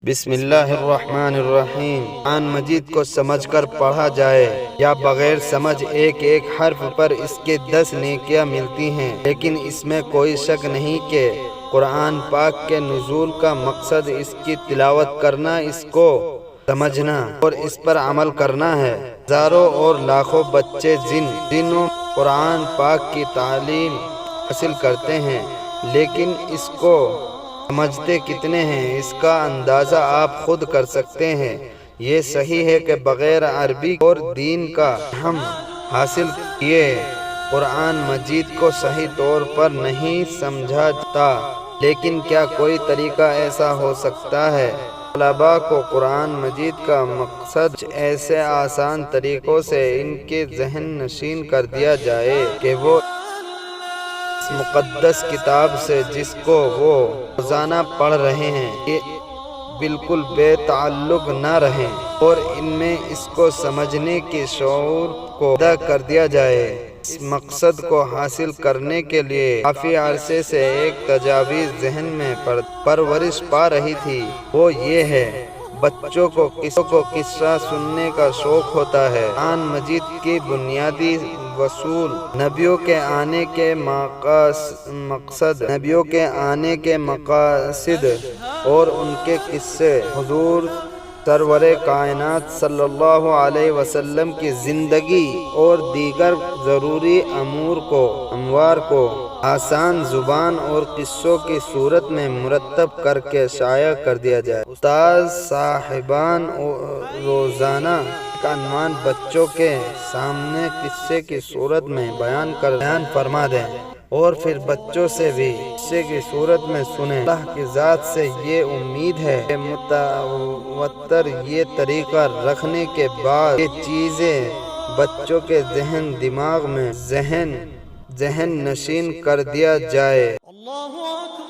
بسم اللہ الرحمن الرحیم۔ قرآن مجید کو سمجھ کر پڑھا جائے یا بغیر سمجھ ایک ایک حرف پر اس کے 10 نیکیاں ملتی ہیں، لیکن اس میں کوئی شک نہیں کہ قرآن پاک کے نزول کا مقصد اس کی تلاوت کرنا، اس کو سمجھنا اور اس پر عمل کرنا ہے۔ ہزاروں اور لاکھوں بچے دنوں قرآن پاک کی تعلیم حاصل کرتے ہیں، لیکن اس کو سمجھتے کتنے ہیں اس کا اندازہ آپ خود کر سکتے ہیں۔ یہ صحیح ہے کہ بغیر عربی اور دین کا فہم حاصل کیے قرآن مجید کو صحیح طور پر نہیں سمجھا جاتا، لیکن کیا کوئی طریقہ ایسا ہو سکتا ہے طلباء کو قرآن مجید کا مقصد ایسے آسان طریقوں سے ان کے ذہن نشین کر دیا جائے کہ وہ اس مقدس کتاب سے جس کو وہ روزانہ پڑھ رہے ہیں یہ بالکل بے تعلق نہ رہیں، اور ان میں اس کو سمجھنے کے شعور کو پیدا کر دیا جائے۔ اس مقصد کو حاصل کرنے کے لیے کافی عرصے سے ایک تجویز ذہن میں پرورش پا رہی تھی، وہ یہ ہے بچوں کو قصہ سننے کا شوق ہوتا ہے۔ قرآن مجید کی بنیادی اصول، نبیوں کے آنے کے مقاصد اور ان کے قصے، حضور سرور کائنات صلی اللہ علیہ وسلم کی زندگی اور دیگر ضروری امور کو آسان زبان اور قصوں کی صورت میں مرتب کر کے شائع کر دیا جائے۔ استاد صاحبان روزانہ ایک عنوان بچوں کے سامنے قصے کی صورت میں بیان فرما دیں اور پھر بچوں سے بھی قصے کی صورت میں سنیں۔ اللہ کی ذات سے یہ امید ہے کہ متواتر یہ طریقہ رکھنے کے بعد یہ چیزیں بچوں کے دماغ میں ذہن نشین کر دیا جائے۔ اللہ اکبر۔